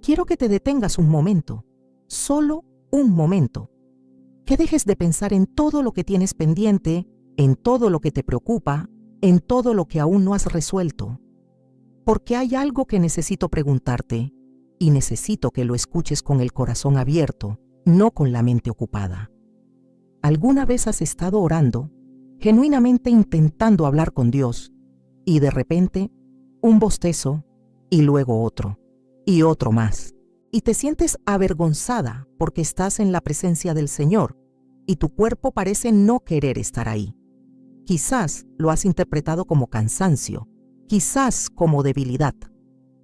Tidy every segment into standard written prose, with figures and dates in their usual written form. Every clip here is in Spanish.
quiero que te detengas un momento, solo un momento. Que dejes de pensar en todo lo que tienes pendiente, en todo lo que te preocupa, en todo lo que aún no has resuelto. Porque hay algo que necesito preguntarte, y necesito que lo escuches con el corazón abierto, no con la mente ocupada. ¿Alguna vez has estado orando, genuinamente intentando hablar con Dios, y de repente, un bostezo, y luego otro, y otro más, y te sientes avergonzada porque estás en la presencia del Señor, y tu cuerpo parece no querer estar ahí? Quizás lo has interpretado como cansancio, quizás como debilidad,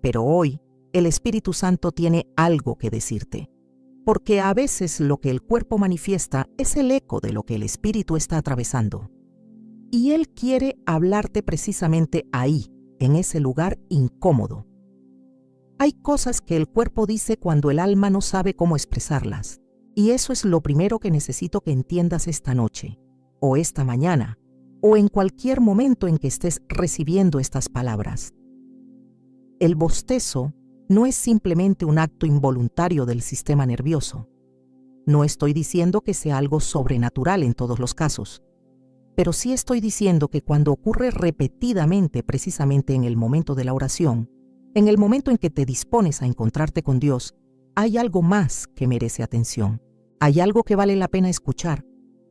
pero hoy el Espíritu Santo tiene algo que decirte, porque a veces lo que el cuerpo manifiesta es el eco de lo que el Espíritu está atravesando. Y Él quiere hablarte precisamente ahí, en ese lugar incómodo. Hay cosas que el cuerpo dice cuando el alma no sabe cómo expresarlas, y eso es lo primero que necesito que entiendas esta noche, o esta mañana, o en cualquier momento en que estés recibiendo estas palabras. El bostezo no es simplemente un acto involuntario del sistema nervioso. No estoy diciendo que sea algo sobrenatural en todos los casos, pero sí estoy diciendo que cuando ocurre repetidamente precisamente en el momento de la oración, en el momento en que te dispones a encontrarte con Dios, hay algo más que merece atención. Hay algo que vale la pena escuchar.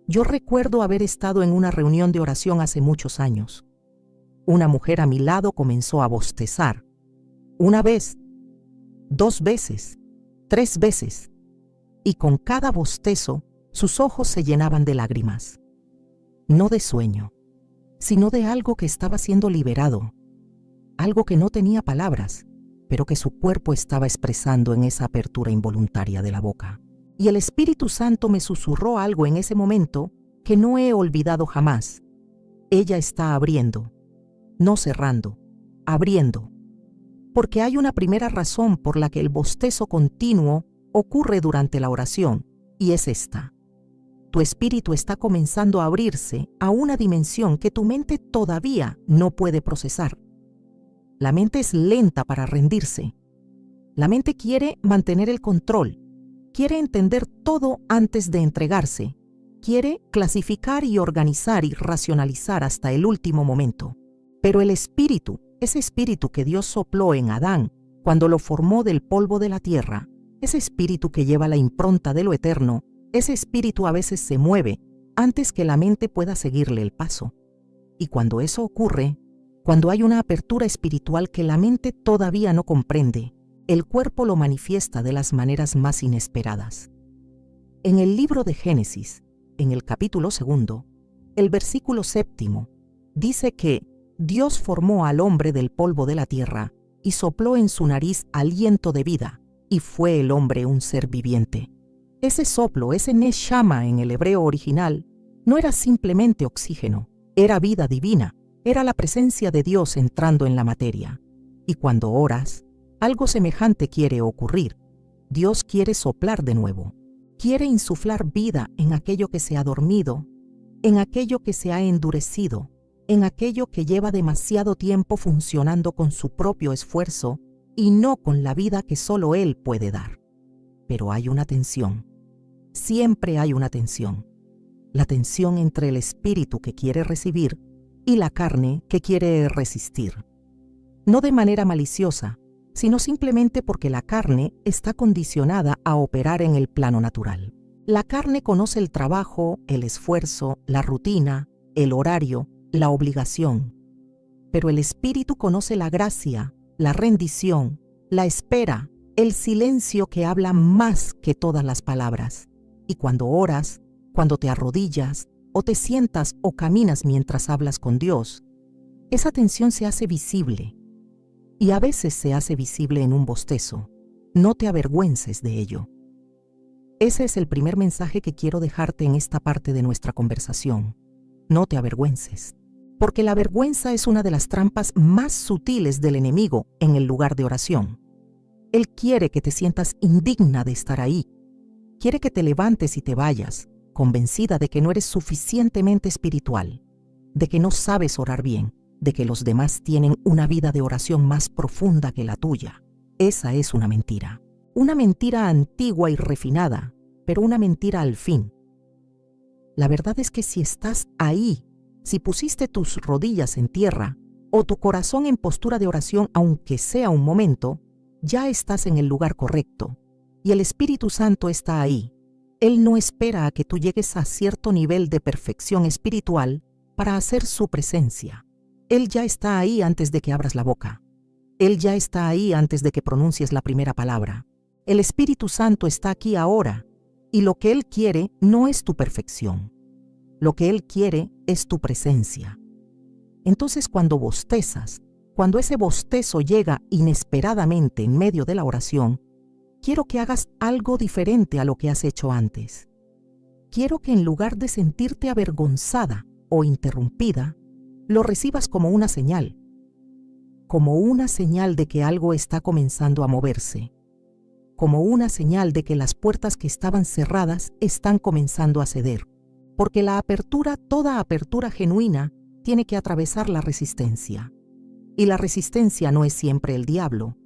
Yo recuerdo haber estado en una reunión de oración hace muchos años. Una mujer a mi lado comenzó a bostezar. Una vez, 2 veces, 3 veces. Y con cada bostezo, sus ojos se llenaban de lágrimas. No de sueño, sino de algo que estaba siendo liberado. Algo que no tenía palabras, pero que su cuerpo estaba expresando en esa apertura involuntaria de la boca. Y el Espíritu Santo me susurró algo en ese momento que no he olvidado jamás. Ella está abriendo, no cerrando, abriendo. Porque hay una primera razón por la que el bostezo continuo ocurre durante la oración, y es esta. Tu espíritu está comenzando a abrirse a una dimensión que tu mente todavía no puede procesar. La mente es lenta para rendirse. La mente quiere mantener el control. Quiere entender todo antes de entregarse. Quiere clasificar y organizar y racionalizar hasta el último momento. Pero el espíritu, ese espíritu que Dios sopló en Adán cuando lo formó del polvo de la tierra, ese espíritu que lleva la impronta de lo eterno, ese espíritu a veces se mueve antes que la mente pueda seguirle el paso. Y cuando eso ocurre, cuando hay una apertura espiritual que la mente todavía no comprende, el cuerpo lo manifiesta de las maneras más inesperadas. En el libro de Génesis, en el capítulo 2, el versículo 7, dice que Dios formó al hombre del polvo de la tierra y sopló en su nariz aliento de vida, y fue el hombre un ser viviente. Ese soplo, ese neshama en el hebreo original, no era simplemente oxígeno, era vida divina, era la presencia de Dios entrando en la materia. Y cuando oras, algo semejante quiere ocurrir. Dios quiere soplar de nuevo. Quiere insuflar vida en aquello que se ha dormido, en aquello que se ha endurecido, en aquello que lleva demasiado tiempo funcionando con su propio esfuerzo y no con la vida que solo Él puede dar. Pero hay una tensión. Siempre hay una tensión. La tensión entre el espíritu que quiere recibir y la carne que quiere resistir. No de manera maliciosa, sino simplemente porque la carne está condicionada a operar en el plano natural. La carne conoce el trabajo, el esfuerzo, la rutina, el horario, la obligación. Pero el espíritu conoce la gracia, la rendición, la espera, el silencio que habla más que todas las palabras. Y cuando oras, cuando te arrodillas, o te sientas o caminas mientras hablas con Dios, esa tensión se hace visible. Y a veces se hace visible en un bostezo. No te avergüences de ello. Ese es el primer mensaje que quiero dejarte en esta parte de nuestra conversación. No te avergüences. Porque la vergüenza es una de las trampas más sutiles del enemigo en el lugar de oración. Él quiere que te sientas indigna de estar ahí. Quiere que te levantes y te vayas, convencida de que no eres suficientemente espiritual, de que no sabes orar bien, de que los demás tienen una vida de oración más profunda que la tuya. Esa es una mentira. Una mentira antigua y refinada, pero una mentira al fin. La verdad es que si estás ahí, si pusiste tus rodillas en tierra o tu corazón en postura de oración, aunque sea un momento, ya estás en el lugar correcto y el Espíritu Santo está ahí. Él no espera a que tú llegues a cierto nivel de perfección espiritual para hacer su presencia. Él ya está ahí antes de que abras la boca. Él ya está ahí antes de que pronuncies la primera palabra. El Espíritu Santo está aquí ahora, y lo que Él quiere no es tu perfección. Lo que Él quiere es tu presencia. Entonces, cuando bostezas, cuando ese bostezo llega inesperadamente en medio de la oración, quiero que hagas algo diferente a lo que has hecho antes. Quiero que en lugar de sentirte avergonzada o interrumpida, lo recibas como una señal de que algo está comenzando a moverse, como una señal de que las puertas que estaban cerradas están comenzando a ceder, porque la apertura, toda apertura genuina, tiene que atravesar la resistencia. Y la resistencia no es siempre el diablo.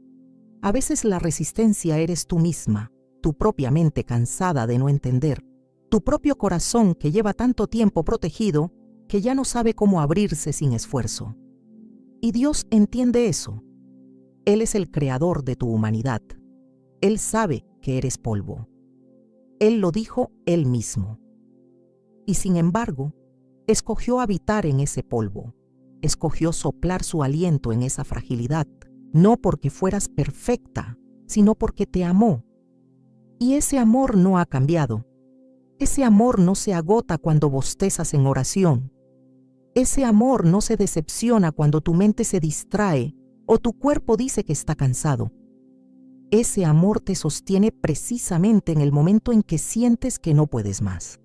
A veces la resistencia eres tú misma, tu propia mente cansada de no entender, tu propio corazón que lleva tanto tiempo protegido que ya no sabe cómo abrirse sin esfuerzo. Y Dios entiende eso. Él es el creador de tu humanidad. Él sabe que eres polvo. Él lo dijo Él mismo. Y sin embargo, escogió habitar en ese polvo. Escogió soplar su aliento en esa fragilidad, no porque fueras perfecta, sino porque te amó. Y ese amor no ha cambiado. Ese amor no se agota cuando bostezas en oración. Ese amor no se decepciona cuando tu mente se distrae o tu cuerpo dice que está cansado. Ese amor te sostiene precisamente en el momento en que sientes que no puedes más.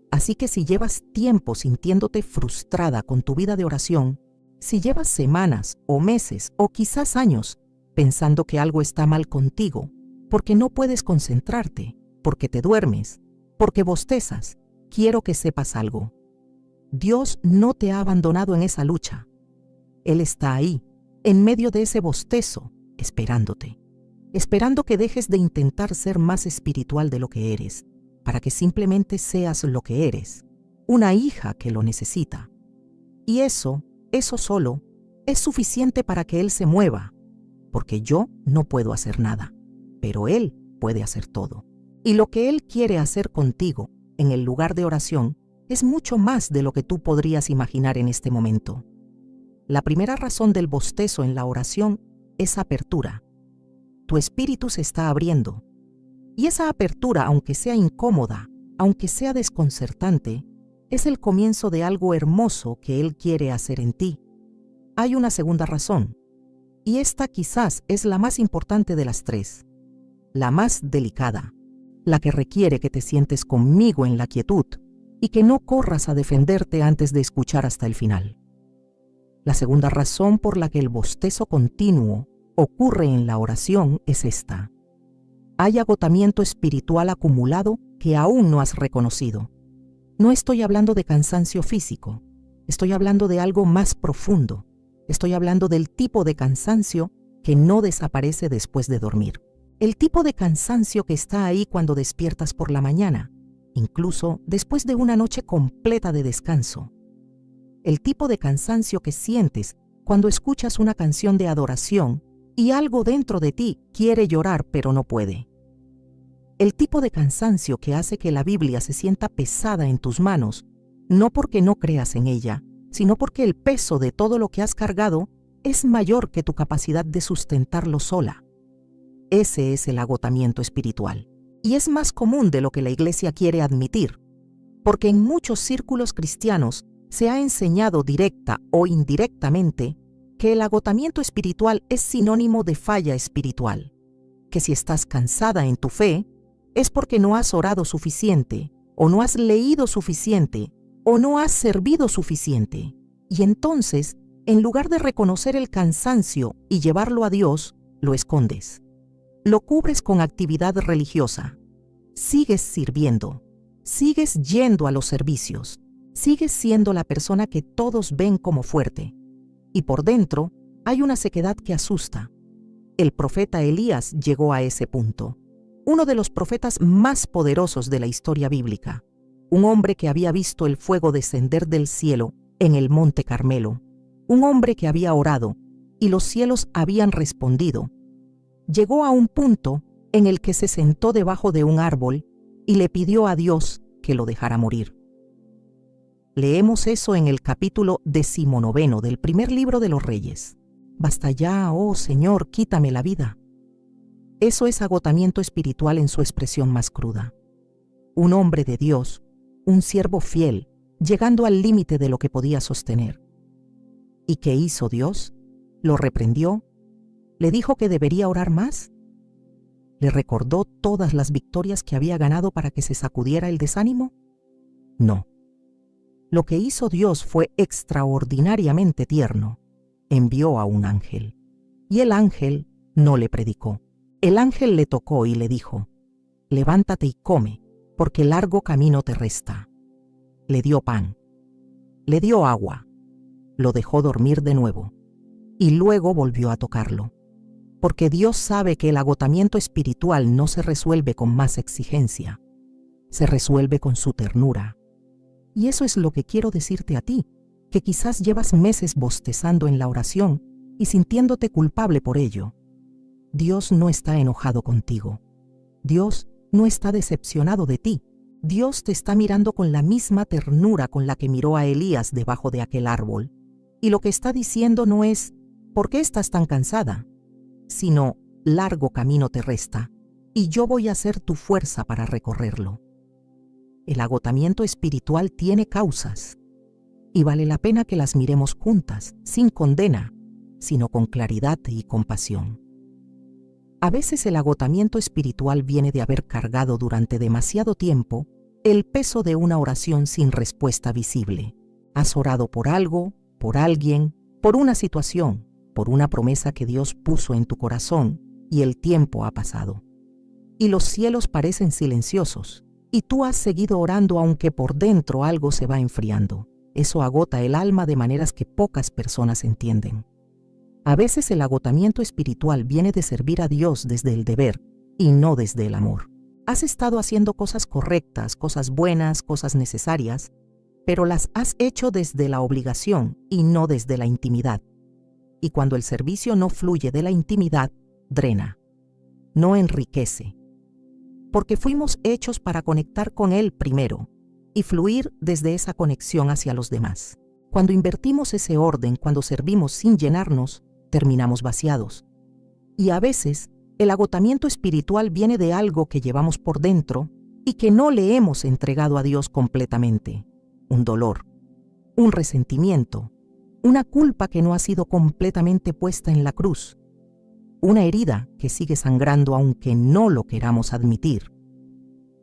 Así que si llevas tiempo sintiéndote frustrada con tu vida de oración, si llevas semanas o meses o quizás años pensando que algo está mal contigo, porque no puedes concentrarte, porque te duermes, porque bostezas, quiero que sepas algo. Dios no te ha abandonado en esa lucha. Él está ahí, en medio de ese bostezo, esperándote. Esperando que dejes de intentar ser más espiritual de lo que eres, para que simplemente seas lo que eres, una hija que lo necesita. Y eso solo, es suficiente para que Él se mueva, porque yo no puedo hacer nada, pero Él puede hacer todo. Y lo que Él quiere hacer contigo, en el lugar de oración, es mucho más de lo que tú podrías imaginar en este momento. La primera razón del bostezo en la oración es apertura. Tu espíritu se está abriendo. Y esa apertura, aunque sea incómoda, aunque sea desconcertante, es el comienzo de algo hermoso que Él quiere hacer en ti. Hay una segunda razón, y esta quizás es la más importante de las tres, la más delicada, la que requiere que te sientes conmigo en la quietud y que no corras a defenderte antes de escuchar hasta el final. La segunda razón por la que el bostezo continuo ocurre en la oración es esta. Hay agotamiento espiritual acumulado que aún no has reconocido. No estoy hablando de cansancio físico, estoy hablando de algo más profundo. Estoy hablando del tipo de cansancio que no desaparece después de dormir. El tipo de cansancio que está ahí cuando despiertas por la mañana, incluso después de una noche completa de descanso. El tipo de cansancio que sientes cuando escuchas una canción de adoración y algo dentro de ti quiere llorar pero no puede. El tipo de cansancio que hace que la Biblia se sienta pesada en tus manos, no porque no creas en ella, sino porque el peso de todo lo que has cargado es mayor que tu capacidad de sustentarlo sola. Ese es el agotamiento espiritual. Y es más común de lo que la Iglesia quiere admitir, porque en muchos círculos cristianos se ha enseñado directa o indirectamente que el agotamiento espiritual es sinónimo de falla espiritual, que si estás cansada en tu fe, es porque no has orado suficiente, o no has leído suficiente, o no has servido suficiente. Y entonces, en lugar de reconocer el cansancio y llevarlo a Dios, lo escondes. Lo cubres con actividad religiosa. Sigues sirviendo. Sigues yendo a los servicios. Sigues siendo la persona que todos ven como fuerte. Y por dentro hay una sequedad que asusta. El profeta Elías llegó a ese punto. Uno de los profetas más poderosos de la historia bíblica. Un hombre que había visto el fuego descender del cielo en el monte Carmelo. Un hombre que había orado y los cielos habían respondido. Llegó a un punto en el que se sentó debajo de un árbol y le pidió a Dios que lo dejara morir. Leemos eso en el capítulo 19 del primer libro de los Reyes. Basta ya, oh Señor, quítame la vida. Eso es agotamiento espiritual en su expresión más cruda. Un hombre de Dios, un siervo fiel, llegando al límite de lo que podía sostener. ¿Y qué hizo Dios? ¿Lo reprendió? ¿Le dijo que debería orar más? ¿Le recordó todas las victorias que había ganado para que se sacudiera el desánimo? No. Lo que hizo Dios fue extraordinariamente tierno. Envió a un ángel. Y el ángel no le predicó. El ángel le tocó y le dijo: levántate y come, porque largo camino te resta. Le dio pan. Le dio agua. Lo dejó dormir de nuevo. Y luego volvió a tocarlo. Porque Dios sabe que el agotamiento espiritual no se resuelve con más exigencia. Se resuelve con su ternura. Y eso es lo que quiero decirte a ti, que quizás llevas meses bostezando en la oración y sintiéndote culpable por ello. Dios no está enojado contigo. Dios no está decepcionado de ti. Dios te está mirando con la misma ternura con la que miró a Elías debajo de aquel árbol. Y lo que está diciendo no es: ¿por qué estás tan cansada?, sino: largo camino te resta, y yo voy a ser tu fuerza para recorrerlo. El agotamiento espiritual tiene causas, y vale la pena que las miremos juntas, sin condena, sino con claridad y compasión. A veces el agotamiento espiritual viene de haber cargado durante demasiado tiempo el peso de una oración sin respuesta visible. Has orado por algo, por alguien, por una situación, por una promesa que Dios puso en tu corazón, y el tiempo ha pasado. Y los cielos parecen silenciosos, y tú has seguido orando aunque por dentro algo se va enfriando. Eso agota el alma de maneras que pocas personas entienden. A veces el agotamiento espiritual viene de servir a Dios desde el deber y no desde el amor. Has estado haciendo cosas correctas, cosas buenas, cosas necesarias, pero las has hecho desde la obligación y no desde la intimidad. Y cuando el servicio no fluye de la intimidad, drena, no enriquece. Porque fuimos hechos para conectar con Él primero y fluir desde esa conexión hacia los demás. Cuando invertimos ese orden, cuando servimos sin llenarnos, terminamos vaciados. Y a veces, el agotamiento espiritual viene de algo que llevamos por dentro y que no le hemos entregado a Dios completamente. Un dolor, un resentimiento, una culpa que no ha sido completamente puesta en la cruz, una herida que sigue sangrando aunque no lo queramos admitir.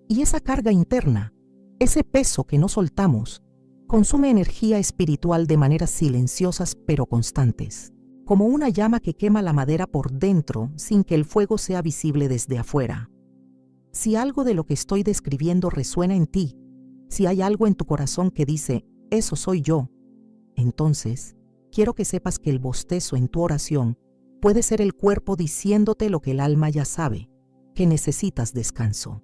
Y esa carga interna, ese peso que no soltamos, consume energía espiritual de maneras silenciosas pero constantes, como una llama que quema la madera por dentro sin que el fuego sea visible desde afuera. Si algo de lo que estoy describiendo resuena en ti, si hay algo en tu corazón que dice: eso soy yo, entonces quiero que sepas que el bostezo en tu oración puede ser el cuerpo diciéndote lo que el alma ya sabe, que necesitas descanso.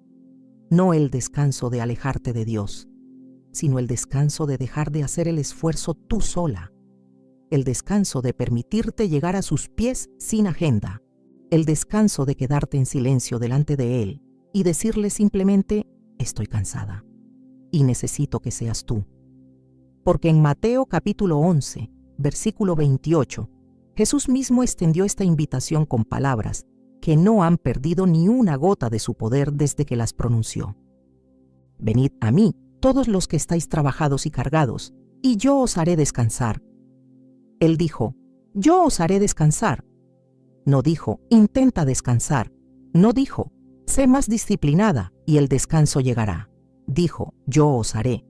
No el descanso de alejarte de Dios, sino el descanso de dejar de hacer el esfuerzo tú sola. El descanso de permitirte llegar a sus pies sin agenda. El descanso de quedarte en silencio delante de Él y decirle simplemente: estoy cansada y necesito que seas tú. Porque en Mateo capítulo 11, versículo 28, Jesús mismo extendió esta invitación con palabras que no han perdido ni una gota de su poder desde que las pronunció. Venid a mí, todos los que estáis trabajados y cargados, y yo os haré descansar. Él dijo: yo os haré descansar. No dijo: intenta descansar. No dijo: sé más disciplinada y el descanso llegará. Dijo: yo os haré.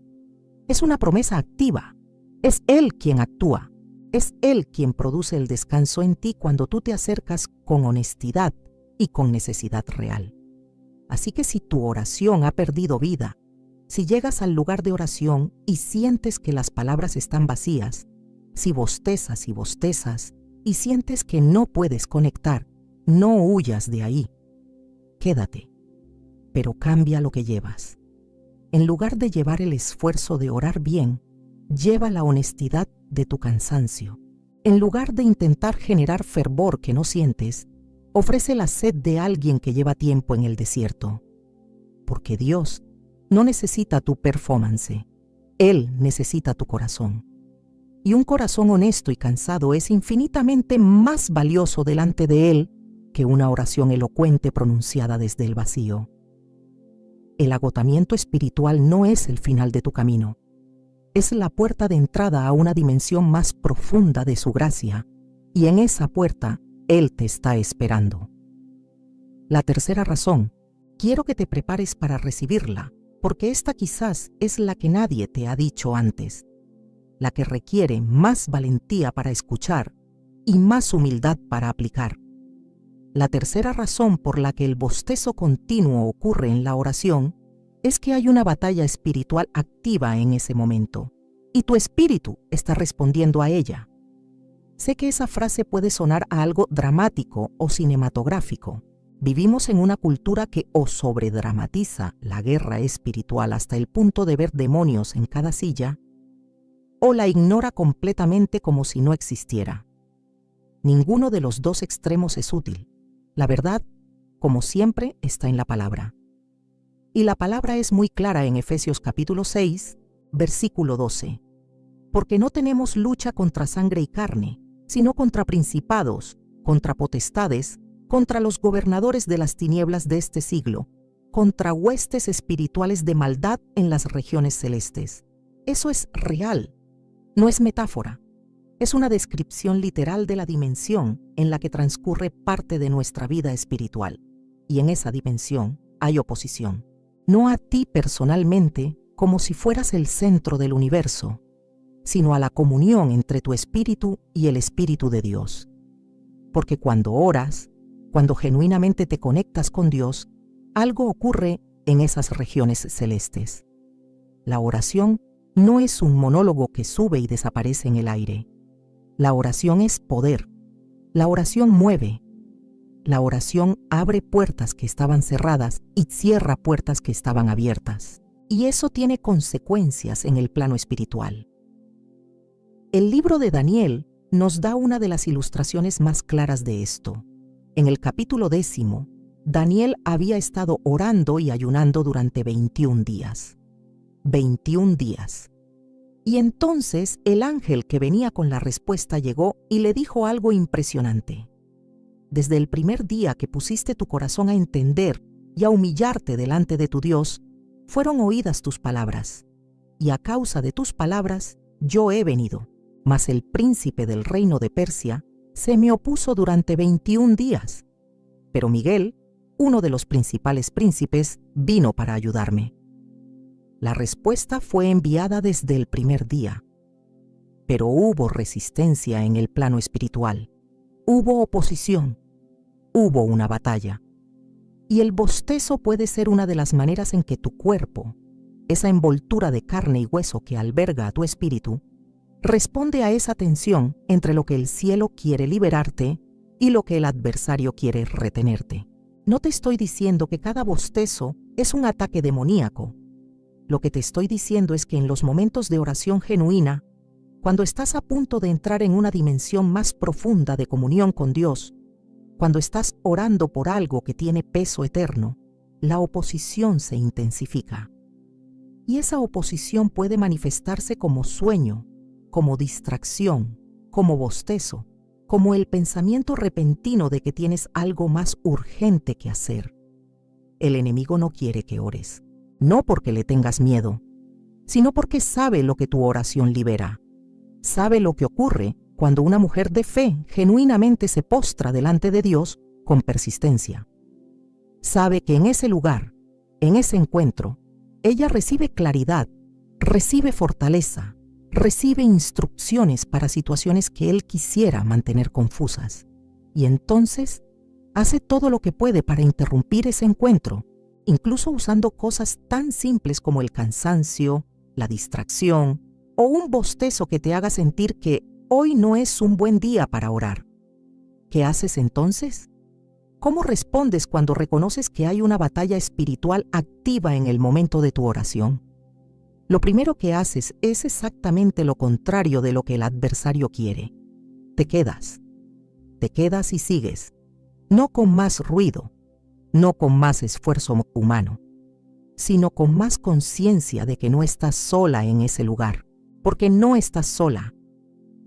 Es una promesa activa. Es Él quien actúa. Es Él quien produce el descanso en ti cuando tú te acercas con honestidad y con necesidad real. Así que si tu oración ha perdido vida, si llegas al lugar de oración y sientes que las palabras están vacías, si bostezas y bostezas y sientes que no puedes conectar, No huyas de ahí. Quédate, pero cambia lo que llevas. En lugar de llevar el esfuerzo de orar bien, lleva la honestidad de tu cansancio. En lugar de intentar generar fervor que no sientes, ofrece la sed de alguien que lleva tiempo en el desierto. Porque Dios no necesita tu performance, Él necesita tu corazón. Y un corazón honesto y cansado es infinitamente más valioso delante de Él que una oración elocuente pronunciada desde el vacío. El agotamiento espiritual no es el final de tu camino. Es la puerta de entrada a una dimensión más profunda de su gracia, y en esa puerta Él te está esperando. La tercera razón, quiero que te prepares para recibirla, porque esta quizás es la que nadie te ha dicho antes, la que requiere más valentía para escuchar y más humildad para aplicar. La tercera razón por la que el bostezo continuo ocurre en la oración es que hay una batalla espiritual activa en ese momento, y tu espíritu está respondiendo a ella. Sé que esa frase puede sonar a algo dramático o cinematográfico. Vivimos en una cultura que o sobredramatiza la guerra espiritual hasta el punto de ver demonios en cada silla, o la ignora completamente como si no existiera. Ninguno de los dos extremos es útil. La verdad, como siempre, está en la palabra. Y la palabra es muy clara en Efesios capítulo 6, versículo 12. Porque no tenemos lucha contra sangre y carne, sino contra principados, contra potestades, contra los gobernadores de las tinieblas de este siglo, contra huestes espirituales de maldad en las regiones celestes. Eso es real, no es metáfora. Es una descripción literal de la dimensión en la que transcurre parte de nuestra vida espiritual. Y en esa dimensión hay oposición. No a ti personalmente como si fueras el centro del universo, sino a la comunión entre tu espíritu y el Espíritu de Dios. Porque cuando oras, cuando genuinamente te conectas con Dios, algo ocurre en esas regiones celestes. La oración no es un monólogo que sube y desaparece en el aire. La oración es poder. La oración mueve. La oración abre puertas que estaban cerradas y cierra puertas que estaban abiertas. Y eso tiene consecuencias en el plano espiritual. El libro de Daniel nos da una de las ilustraciones más claras de esto. En el capítulo 10, Daniel había estado orando y ayunando durante 21 días. 21 días. Y entonces el ángel que venía con la respuesta llegó y le dijo algo impresionante. Desde el primer día que pusiste tu corazón a entender y a humillarte delante de tu Dios, fueron oídas tus palabras. Y a causa de tus palabras, yo he venido. Mas el príncipe del reino de Persia se me opuso durante 21 días. Pero Miguel, uno de los principales príncipes, vino para ayudarme. La respuesta fue enviada desde el primer día. Pero hubo resistencia en el plano espiritual. Hubo oposición. Hubo una batalla. Y el bostezo puede ser una de las maneras en que tu cuerpo, esa envoltura de carne y hueso que alberga a tu espíritu, responde a esa tensión entre lo que el cielo quiere liberarte y lo que el adversario quiere retenerte. No te estoy diciendo que cada bostezo es un ataque demoníaco. Lo que te estoy diciendo es que en los momentos de oración genuina, cuando estás a punto de entrar en una dimensión más profunda de comunión con Dios, cuando estás orando por algo que tiene peso eterno, la oposición se intensifica. Y esa oposición puede manifestarse como sueño, como distracción, como bostezo, como el pensamiento repentino de que tienes algo más urgente que hacer. El enemigo no quiere que ores, no porque le tengas miedo, sino porque sabe lo que tu oración libera. Sabe lo que ocurre cuando una mujer de fe genuinamente se postra delante de Dios con persistencia. Sabe que en ese lugar, en ese encuentro, ella recibe claridad, recibe fortaleza, recibe instrucciones para situaciones que él quisiera mantener confusas. Y entonces hace todo lo que puede para interrumpir ese encuentro, incluso usando cosas tan simples como el cansancio, la distracción o un bostezo que te haga sentir que hoy no es un buen día para orar. ¿Qué haces entonces? ¿Cómo respondes cuando reconoces que hay una batalla espiritual activa en el momento de tu oración? Lo primero que haces es exactamente lo contrario de lo que el adversario quiere. Te quedas y sigues, no con más ruido, no con más esfuerzo humano, sino con más conciencia de que no estás sola en ese lugar, porque no estás sola.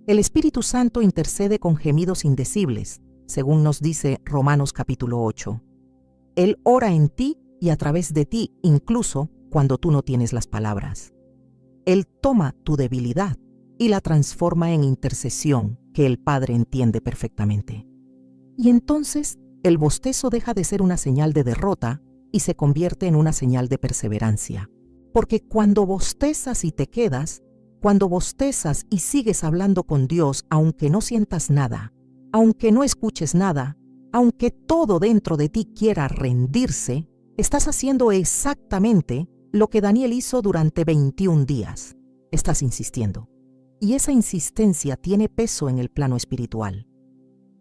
El Espíritu Santo intercede con gemidos indecibles, según nos dice Romanos capítulo 8. Él ora en ti y a través de ti, incluso cuando tú no tienes las palabras. Él toma tu debilidad y la transforma en intercesión que el Padre entiende perfectamente. Y entonces, el bostezo deja de ser una señal de derrota y se convierte en una señal de perseverancia. Porque cuando bostezas y te quedas, cuando bostezas y sigues hablando con Dios aunque no sientas nada, aunque no escuches nada, aunque todo dentro de ti quiera rendirse, estás haciendo exactamente lo que Daniel hizo durante 21 días. Estás insistiendo. Y esa insistencia tiene peso en el plano espiritual.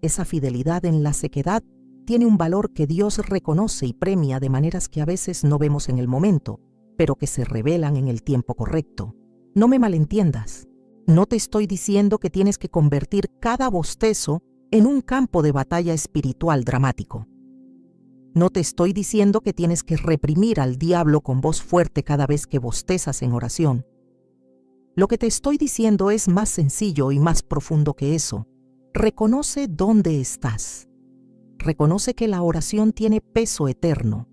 Esa fidelidad en la sequedad tiene un valor que Dios reconoce y premia de maneras que a veces no vemos en el momento, pero que se revelan en el tiempo correcto. No me malentiendas. No te estoy diciendo que tienes que convertir cada bostezo en un campo de batalla espiritual dramático. No te estoy diciendo que tienes que reprimir al diablo con voz fuerte cada vez que bostezas en oración. Lo que te estoy diciendo es más sencillo y más profundo que eso. Reconoce dónde estás. Reconoce que la oración tiene peso eterno.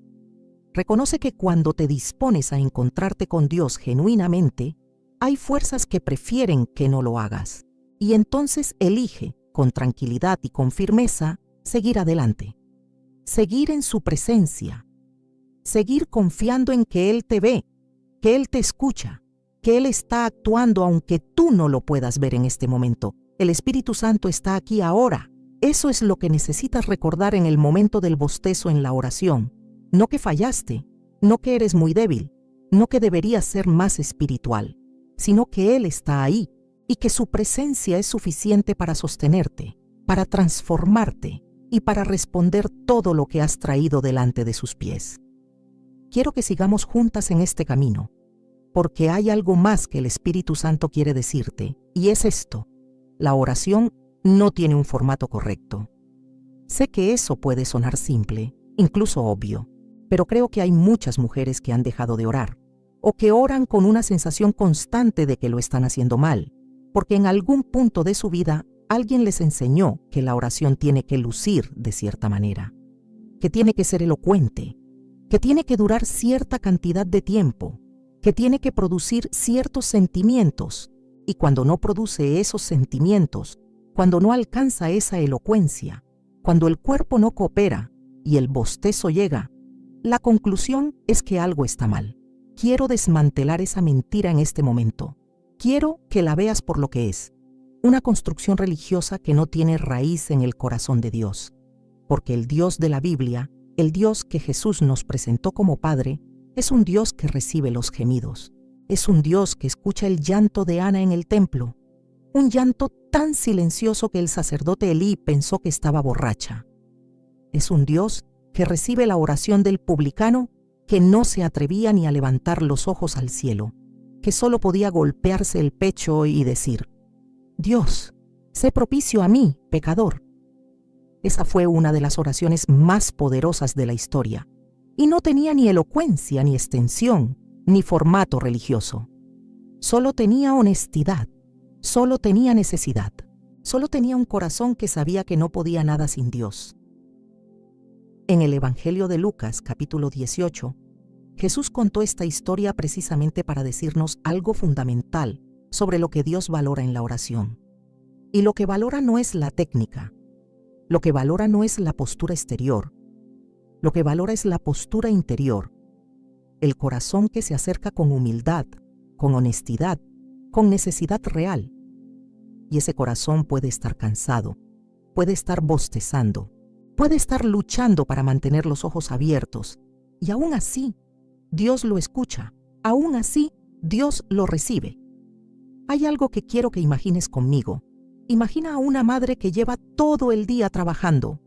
Reconoce que cuando te dispones a encontrarte con Dios genuinamente, hay fuerzas que prefieren que no lo hagas. Y entonces elige, con tranquilidad y con firmeza, seguir adelante. Seguir en su presencia. Seguir confiando en que Él te ve, que Él te escucha, que Él está actuando aunque tú no lo puedas ver en este momento. El Espíritu Santo está aquí ahora. Eso es lo que necesitas recordar en el momento del bostezo en la oración. No que fallaste, no que eres muy débil, no que deberías ser más espiritual, sino que Él está ahí y que su presencia es suficiente para sostenerte, para transformarte y para responder todo lo que has traído delante de sus pies. Quiero que sigamos juntas en este camino, porque hay algo más que el Espíritu Santo quiere decirte, y es esto: la oración no tiene un formato correcto. Sé que eso puede sonar simple, incluso obvio, pero creo que hay muchas mujeres que han dejado de orar, o que oran con una sensación constante de que lo están haciendo mal, porque en algún punto de su vida alguien les enseñó que la oración tiene que lucir de cierta manera, que tiene que ser elocuente, que tiene que durar cierta cantidad de tiempo, que tiene que producir ciertos sentimientos, y cuando no produce esos sentimientos, cuando no alcanza esa elocuencia, cuando el cuerpo no coopera y el bostezo llega, la conclusión es que algo está mal. Quiero desmantelar esa mentira en este momento. Quiero que la veas por lo que es: una construcción religiosa que no tiene raíz en el corazón de Dios. Porque el Dios de la Biblia, el Dios que Jesús nos presentó como Padre, es un Dios que recibe los gemidos. Es un Dios que escucha el llanto de Ana en el templo. Un llanto tan silencioso que el sacerdote Elí pensó que estaba borracha. Es un Dios que recibe la oración del publicano que no se atrevía ni a levantar los ojos al cielo, que solo podía golpearse el pecho y decir: Dios, sé propicio a mí, pecador. Esa fue una de las oraciones más poderosas de la historia, y no tenía ni elocuencia, ni extensión, ni formato religioso. Solo tenía honestidad, solo tenía necesidad, solo tenía un corazón que sabía que no podía nada sin Dios. En el Evangelio de Lucas, capítulo 18, Jesús contó esta historia precisamente para decirnos algo fundamental sobre lo que Dios valora en la oración. Y lo que valora no es la técnica, lo que valora no es la postura exterior, lo que valora es la postura interior, el corazón que se acerca con humildad, con honestidad, con necesidad real. Y ese corazón puede estar cansado, puede estar bostezando, puede estar luchando para mantener los ojos abiertos, y aún así, Dios lo escucha, aún así, Dios lo recibe. Hay algo que quiero que imagines conmigo. Imagina a una madre que lleva todo el día trabajando,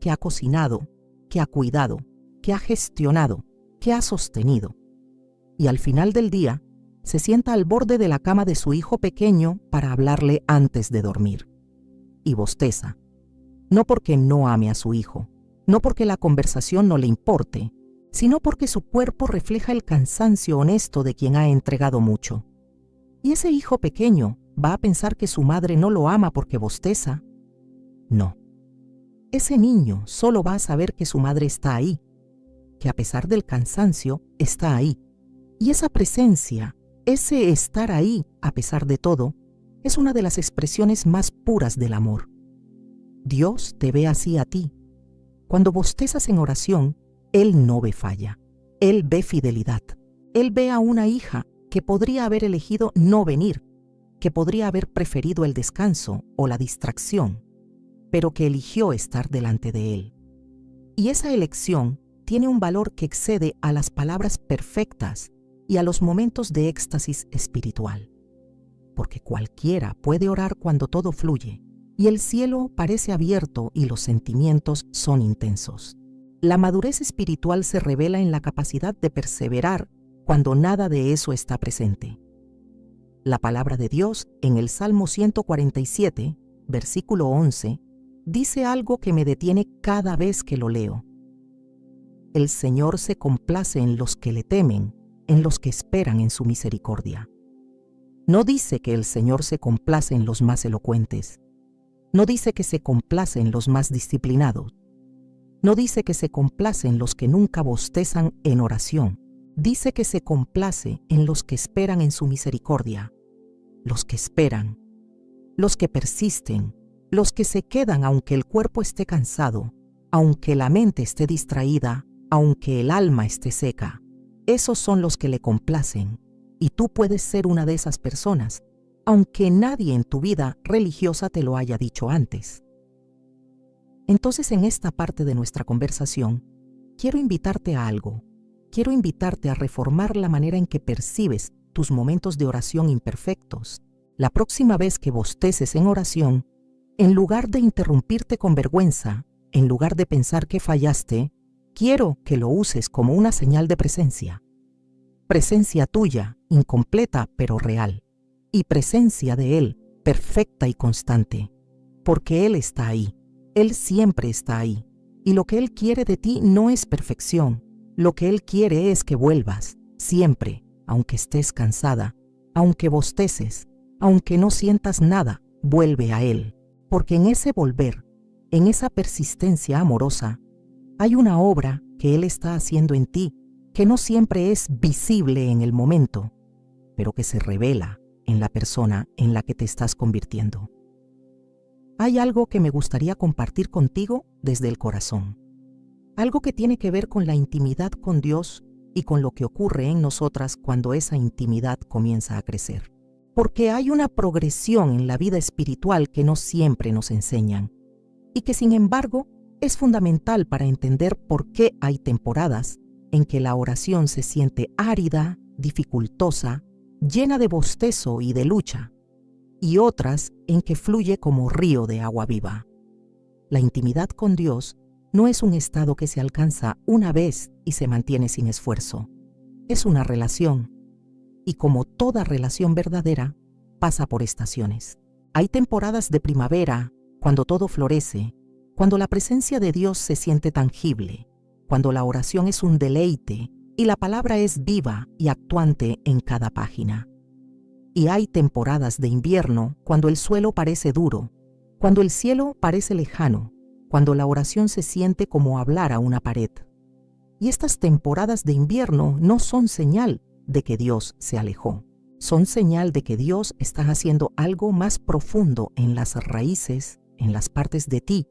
que ha cocinado, que ha cuidado, que ha gestionado, que ha sostenido. Y al final del día, se sienta al borde de la cama de su hijo pequeño para hablarle antes de dormir. Y bosteza, no porque no ame a su hijo, no porque la conversación no le importe, sino porque su cuerpo refleja el cansancio honesto de quien ha entregado mucho. ¿Y ese hijo pequeño va a pensar que su madre no lo ama porque bosteza? No. Ese niño solo va a saber que su madre está ahí, que a pesar del cansancio está ahí. Y esa presencia, ese estar ahí a pesar de todo, es una de las expresiones más puras del amor. Dios te ve así a ti. Cuando bostezas en oración, Él no ve falla. Él ve fidelidad. Él ve a una hija que podría haber elegido no venir, que podría haber preferido el descanso o la distracción, pero que eligió estar delante de Él. Y esa elección tiene un valor que excede a las palabras perfectas y a los momentos de éxtasis espiritual. Porque cualquiera puede orar cuando todo fluye, y el cielo parece abierto y los sentimientos son intensos. La madurez espiritual se revela en la capacidad de perseverar cuando nada de eso está presente. La palabra de Dios en el Salmo 147, versículo 11, dice algo que me detiene cada vez que lo leo. El Señor se complace en los que le temen, en los que esperan en su misericordia. No dice que el Señor se complace en los más elocuentes. No dice que se complace en los más disciplinados. No dice que se complace en los que nunca bostezan en oración. Dice que se complace en los que esperan en su misericordia. Los que esperan, los que persisten, los que se quedan aunque el cuerpo esté cansado, aunque la mente esté distraída, aunque el alma esté seca. Esos son los que le complacen, y tú puedes ser una de esas personas, aunque nadie en tu vida religiosa te lo haya dicho antes. Entonces, en esta parte de nuestra conversación, quiero invitarte a algo. Quiero invitarte a reformar la manera en que percibes tus momentos de oración imperfectos. La próxima vez que bosteces en oración, en lugar de interrumpirte con vergüenza, en lugar de pensar que fallaste, quiero que lo uses como una señal de presencia. Presencia tuya, incompleta pero real. Y presencia de Él, perfecta y constante. Porque Él está ahí. Él siempre está ahí. Y lo que Él quiere de ti no es perfección. Lo que Él quiere es que vuelvas, siempre, aunque estés cansada, aunque bosteces, aunque no sientas nada, vuelve a Él. Porque en ese volver, en esa persistencia amorosa, hay una obra que Él está haciendo en ti, que no siempre es visible en el momento, pero que se revela en la persona en la que te estás convirtiendo. Hay algo que me gustaría compartir contigo desde el corazón. Algo que tiene que ver con la intimidad con Dios y con lo que ocurre en nosotras cuando esa intimidad comienza a crecer. Porque hay una progresión en la vida espiritual que no siempre nos enseñan y que sin embargo es fundamental para entender por qué hay temporadas en que la oración se siente árida, dificultosa, llena de bostezo y de lucha, y otras en que fluye como río de agua viva. La intimidad con Dios no es un estado que se alcanza una vez y se mantiene sin esfuerzo. Es una relación, y como toda relación verdadera, pasa por estaciones. Hay temporadas de primavera, cuando todo florece, cuando la presencia de Dios se siente tangible, cuando la oración es un deleite y la palabra es viva y actuante en cada página. Y hay temporadas de invierno cuando el suelo parece duro, cuando el cielo parece lejano, cuando la oración se siente como hablar a una pared. Y estas temporadas de invierno no son señal de que Dios se alejó, son señal de que Dios está haciendo algo más profundo en las raíces, en las partes de ti,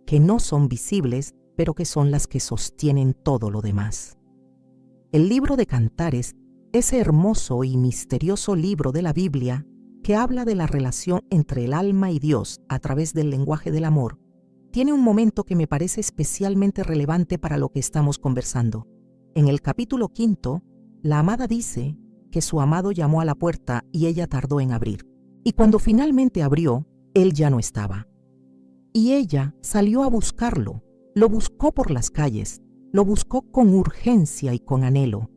que no son visibles, pero que son las que sostienen todo lo demás. El libro de Cantares, ese hermoso y misterioso libro de la Biblia que habla de la relación entre el alma y Dios a través del lenguaje del amor, tiene un momento que me parece especialmente relevante para lo que estamos conversando. En el capítulo 5, la amada dice que su amado llamó a la puerta y ella tardó en abrir. Y cuando finalmente abrió, él ya no estaba. Y ella salió a buscarlo, Lo buscó por las calles, lo buscó con urgencia y con anhelo.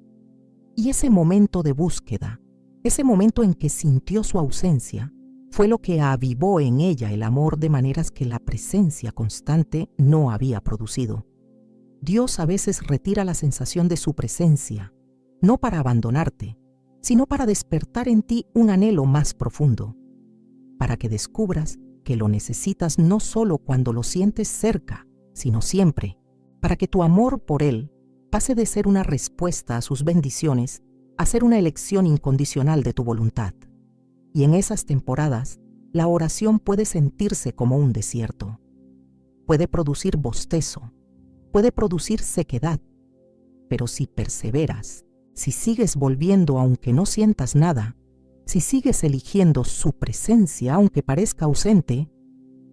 Y ese momento de búsqueda, ese momento en que sintió su ausencia, fue lo que avivó en ella el amor de maneras que la presencia constante no había producido. Dios a veces retira la sensación de su presencia, no para abandonarte, sino para despertar en ti un anhelo más profundo, para que descubras que lo necesitas no solo cuando lo sientes cerca, sino siempre, para que tu amor por Él pase de ser una respuesta a sus bendiciones a ser una elección incondicional de tu voluntad. Y en esas temporadas, la oración puede sentirse como un desierto. Puede producir bostezo, puede producir sequedad, pero si perseveras, si sigues volviendo aunque no sientas nada, si sigues eligiendo su presencia aunque parezca ausente,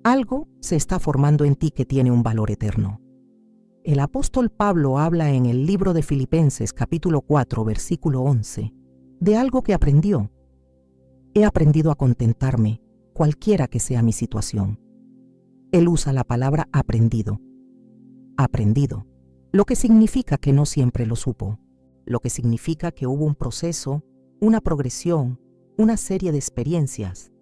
algo se está formando en ti que tiene un valor eterno. El apóstol Pablo habla en el libro de Filipenses capítulo 4, versículo 11, de algo que aprendió. He aprendido a contentarme, cualquiera que sea mi situación. Él usa la palabra aprendido. Aprendido, lo que significa que no siempre lo supo, lo que significa que hubo un proceso, una progresión, una serie de experiencias,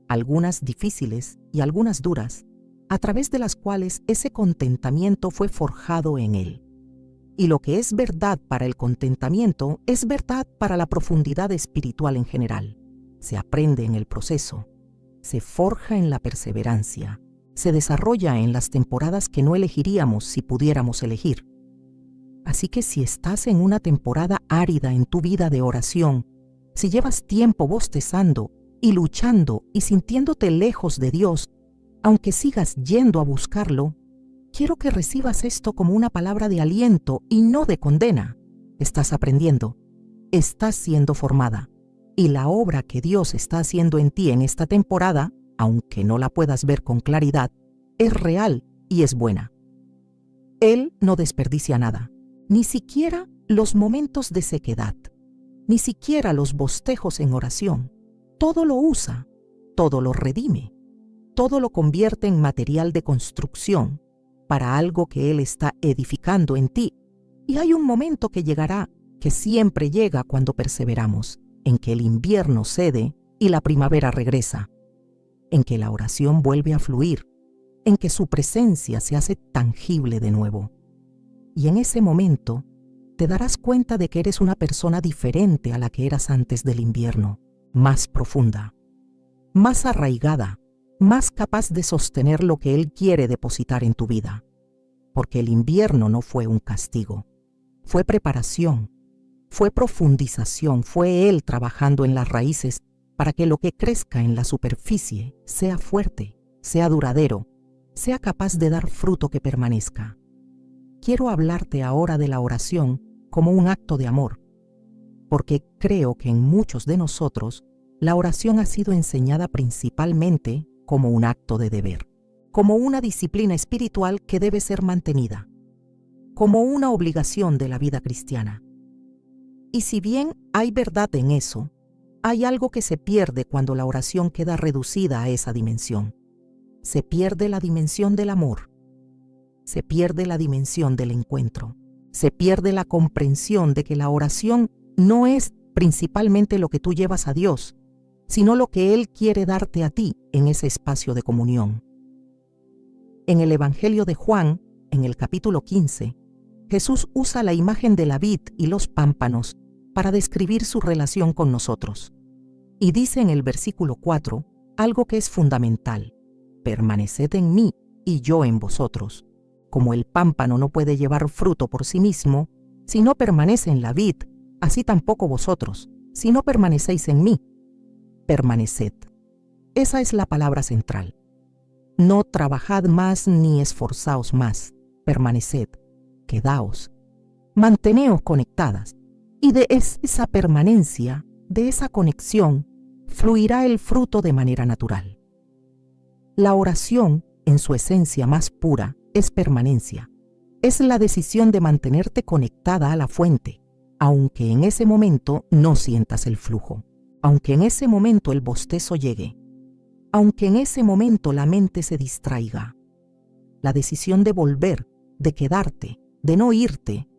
algunas difíciles y algunas duras, a través de las cuales ese contentamiento fue forjado en él. Y lo que es verdad para el contentamiento es verdad para la profundidad espiritual en general. Se aprende en el proceso, se forja en la perseverancia, se desarrolla en las temporadas que no elegiríamos si pudiéramos elegir. Así que si estás en una temporada árida en tu vida de oración, si llevas tiempo bostezando y luchando y sintiéndote lejos de Dios, aunque sigas yendo a buscarlo, quiero que recibas esto como una palabra de aliento y no de condena. Estás aprendiendo, estás siendo formada, y la obra que Dios está haciendo en ti en esta temporada, aunque no la puedas ver con claridad, es real y es buena. Él no desperdicia nada, ni siquiera los momentos de sequedad, ni siquiera los bostejos en oración. Todo lo usa, todo lo redime. Todo lo convierte en material de construcción para algo que Él está edificando en ti. Y hay un momento que llegará, que siempre llega cuando perseveramos, en que el invierno cede y la primavera regresa, en que la oración vuelve a fluir, en que su presencia se hace tangible de nuevo. Y en ese momento te darás cuenta de que eres una persona diferente a la que eras antes del invierno, más profunda, más arraigada, más capaz de sostener lo que Él quiere depositar en tu vida. Porque el invierno no fue un castigo, fue preparación, fue profundización, fue Él trabajando en las raíces para que lo que crezca en la superficie sea fuerte, sea duradero, sea capaz de dar fruto que permanezca. Quiero hablarte ahora de la oración como un acto de amor, porque creo que en muchos de nosotros la oración ha sido enseñada principalmente como un acto de deber, como una disciplina espiritual que debe ser mantenida, como una obligación de la vida cristiana. Y si bien hay verdad en eso, hay algo que se pierde cuando la oración queda reducida a esa dimensión. Se pierde la dimensión del amor, se pierde la dimensión del encuentro, se pierde la comprensión de que la oración no es principalmente lo que tú llevas a Dios, sino lo que Él quiere darte a ti en ese espacio de comunión. En el Evangelio de Juan, en el capítulo 15, Jesús usa la imagen de la vid y los pámpanos para describir su relación con nosotros. Y dice en el versículo 4 algo que es fundamental: permaneced en mí y yo en vosotros. Como el pámpano no puede llevar fruto por sí mismo, si no permanece en la vid, así tampoco vosotros, si no permanecéis en mí. Permaneced. Esa es la palabra central. No trabajad más ni esforzaos más. Permaneced. Quedaos. Manteneos conectadas. Y de esa permanencia, de esa conexión, fluirá el fruto de manera natural. La oración, en su esencia más pura, es permanencia. Es la decisión de mantenerte conectada a la fuente, aunque en ese momento no sientas el flujo, aunque en ese momento el bostezo llegue, aunque en ese momento la mente se distraiga. La decisión de volver de quedarte, de no irte.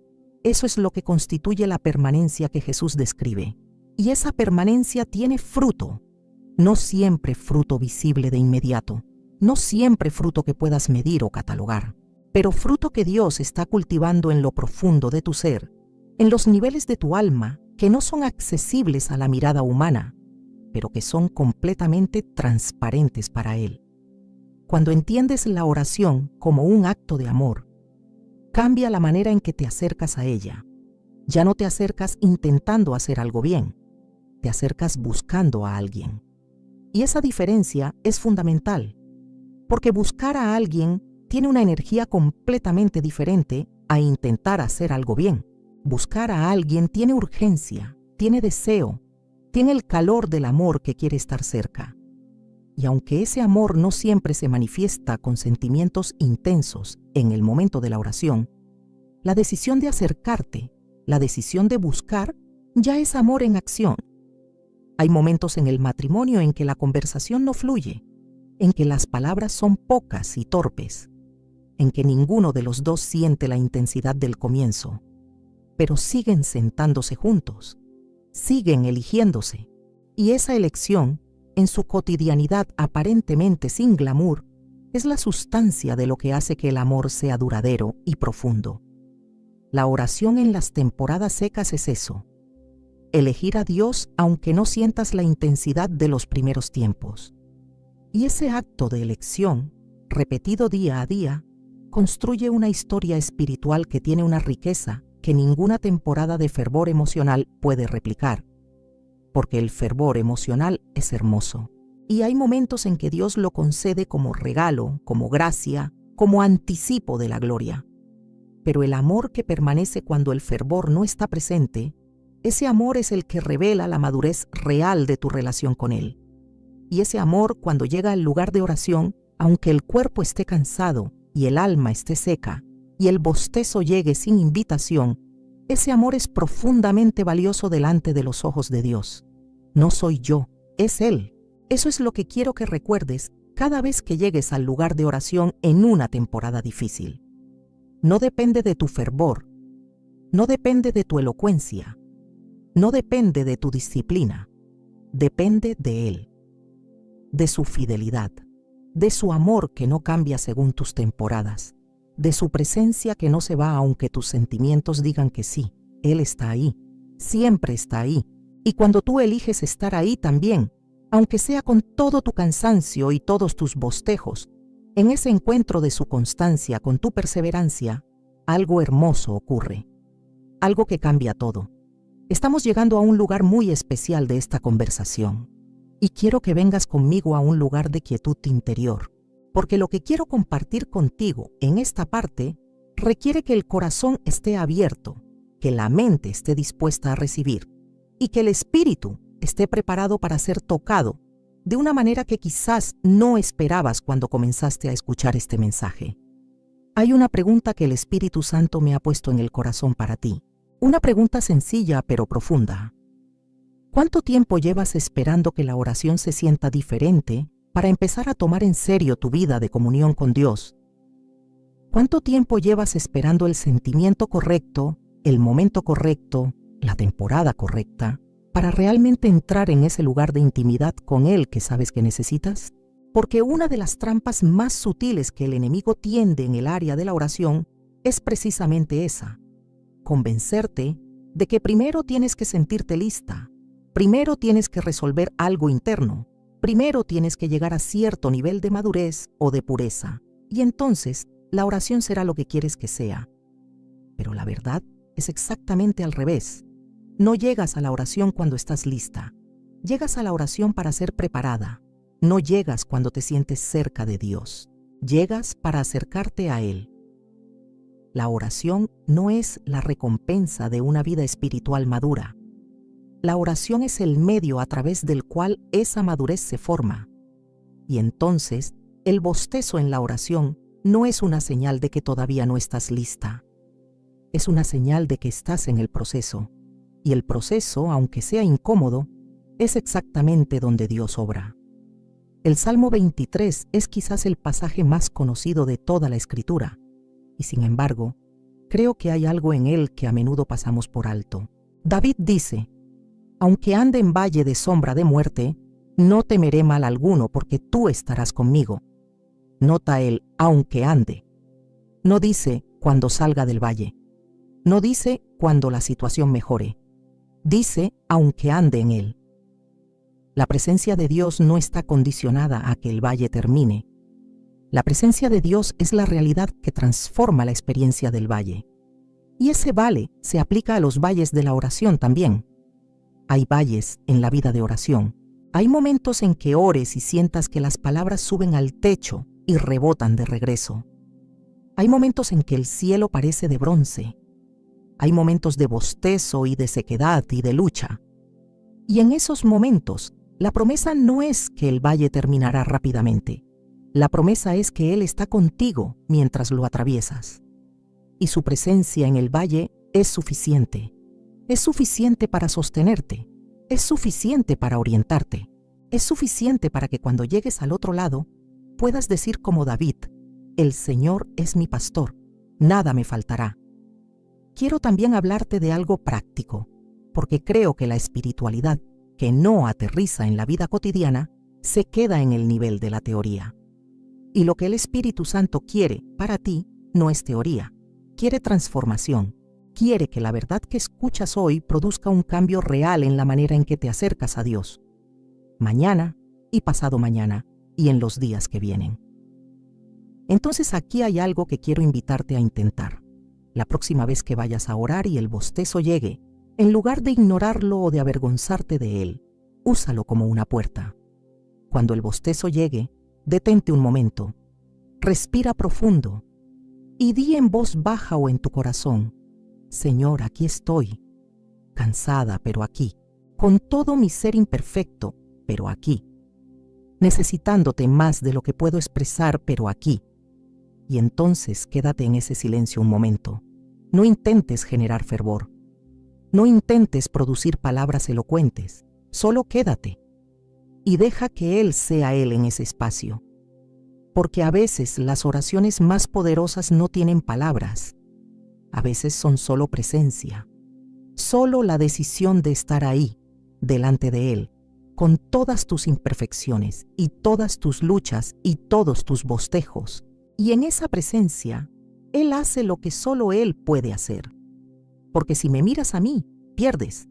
Eso es lo que constituye la permanencia que Jesús describe. Y esa permanencia tiene fruto, no siempre fruto visible de inmediato, no siempre fruto que puedas medir o catalogar, pero fruto que Dios está cultivando en lo profundo de tu ser, en los niveles de tu alma que no son accesibles a la mirada humana, pero que son completamente transparentes para Él. Cuando entiendes la oración como un acto de amor, cambia la manera en que te acercas a ella. Ya no te acercas intentando hacer algo bien, te acercas buscando a alguien. Y esa diferencia es fundamental, porque buscar a alguien tiene una energía completamente diferente a intentar hacer algo bien. Buscar a alguien tiene urgencia, tiene deseo, tiene el calor del amor que quiere estar cerca. Y aunque ese amor no siempre se manifiesta con sentimientos intensos en el momento de la oración, la decisión de acercarte, la decisión de buscar, ya es amor en acción. Hay momentos en el matrimonio en que la conversación no fluye, en que las palabras son pocas y torpes, en que ninguno de los dos siente la intensidad del comienzo, pero siguen sentándose juntos, siguen eligiéndose, y esa elección, en su cotidianidad aparentemente sin glamour, es la sustancia de lo que hace que el amor sea duradero y profundo. La oración en las temporadas secas es eso, elegir a Dios aunque no sientas la intensidad de los primeros tiempos. Y ese acto de elección, repetido día a día, construye una historia espiritual que tiene una riqueza que ninguna temporada de fervor emocional puede replicar, porque el fervor emocional es hermoso. Y hay momentos en que Dios lo concede como regalo, como gracia, como anticipo de la gloria. Pero el amor que permanece cuando el fervor no está presente, ese amor es el que revela la madurez real de tu relación con Él. Y ese amor, cuando llega al lugar de oración, aunque el cuerpo esté cansado y el alma esté seca, y el bostezo llegue sin invitación, ese amor es profundamente valioso delante de los ojos de Dios. No soy yo, es Él. Eso es lo que quiero que recuerdes cada vez que llegues al lugar de oración en una temporada difícil. No depende de tu fervor, no depende de tu elocuencia, no depende de tu disciplina, depende de Él, de su fidelidad, de su amor que no cambia según tus temporadas, de su presencia que no se va aunque tus sentimientos digan que sí. Él está ahí, siempre está ahí, y cuando tú eliges estar ahí también, aunque sea con todo tu cansancio y todos tus bostejos, en ese encuentro de su constancia con tu perseverancia, algo hermoso ocurre, algo que cambia todo. Estamos llegando a un lugar muy especial de esta conversación, y quiero que vengas conmigo a un lugar de quietud interior, porque lo que quiero compartir contigo en esta parte requiere que el corazón esté abierto, que la mente esté dispuesta a recibir, y que el espíritu esté preparado para ser tocado de una manera que quizás no esperabas cuando comenzaste a escuchar este mensaje. Hay una pregunta que el Espíritu Santo me ha puesto en el corazón para ti. Una pregunta sencilla pero profunda. ¿Cuánto tiempo llevas esperando que la oración se sienta diferente para empezar a tomar en serio tu vida de comunión con Dios? ¿Cuánto tiempo llevas esperando el sentimiento correcto, el momento correcto, la temporada correcta, para realmente entrar en ese lugar de intimidad con Él que sabes que necesitas? Porque una de las trampas más sutiles que el enemigo tiende en el área de la oración es precisamente esa: convencerte de que primero tienes que sentirte lista, primero tienes que resolver algo interno, primero tienes que llegar a cierto nivel de madurez o de pureza, y entonces la oración será lo que quieres que sea. Pero la verdad es exactamente al revés. No llegas a la oración cuando estás lista, llegas a la oración para ser preparada. No llegas cuando te sientes cerca de Dios, llegas para acercarte a Él. La oración no es la recompensa de una vida espiritual madura. La oración es el medio a través del cual esa madurez se forma. Y entonces, el bostezo en la oración no es una señal de que todavía no estás lista. Es una señal de que estás en el proceso. Y el proceso, aunque sea incómodo, es exactamente donde Dios obra. El Salmo 23 es quizás el pasaje más conocido de toda la Escritura. Y sin embargo, creo que hay algo en él que a menudo pasamos por alto. David dice, aunque ande en valle de sombra de muerte, no temeré mal alguno porque tú estarás conmigo. Nota el aunque ande. No dice cuando salga del valle. No dice cuando la situación mejore. Dice aunque ande en él. La presencia de Dios no está condicionada a que el valle termine. La presencia de Dios es la realidad que transforma la experiencia del valle. Y ese vale se aplica a los valles de la oración también. Hay valles en la vida de oración. Hay momentos en que ores y sientas que las palabras suben al techo y rebotan de regreso. Hay momentos en que el cielo parece de bronce. Hay momentos de bostezo y de sequedad y de lucha. Y en esos momentos, la promesa no es que el valle terminará rápidamente. La promesa es que Él está contigo mientras lo atraviesas. Y su presencia en el valle es suficiente. Es suficiente para sostenerte. Es suficiente para orientarte. Es suficiente para que cuando llegues al otro lado, puedas decir como David, el Señor es mi pastor, nada me faltará. Quiero también hablarte de algo práctico, porque creo que la espiritualidad, que no aterriza en la vida cotidiana, se queda en el nivel de la teoría. Y lo que el Espíritu Santo quiere para ti no es teoría, quiere transformación, quiere que la verdad que escuchas hoy produzca un cambio real en la manera en que te acercas a Dios, mañana y pasado mañana y en los días que vienen. Entonces aquí hay algo que quiero invitarte a intentar. La próxima vez que vayas a orar y el bostezo llegue, en lugar de ignorarlo o de avergonzarte de él, úsalo como una puerta. Cuando el bostezo llegue, detente un momento, respira profundo y di en voz baja o en tu corazón, Señor, aquí estoy, cansada pero aquí, con todo mi ser imperfecto, pero aquí, necesitándote más de lo que puedo expresar, pero aquí. Y entonces quédate en ese silencio un momento. No intentes generar fervor. No intentes producir palabras elocuentes. Solo quédate. Y deja que Él sea Él en ese espacio. Porque a veces las oraciones más poderosas no tienen palabras. A veces son solo presencia. Solo la decisión de estar ahí, delante de Él, con todas tus imperfecciones y todas tus luchas y todos tus bostejos. Y en esa presencia, Él hace lo que solo Él puede hacer. Porque si me miras a mí, pierdes.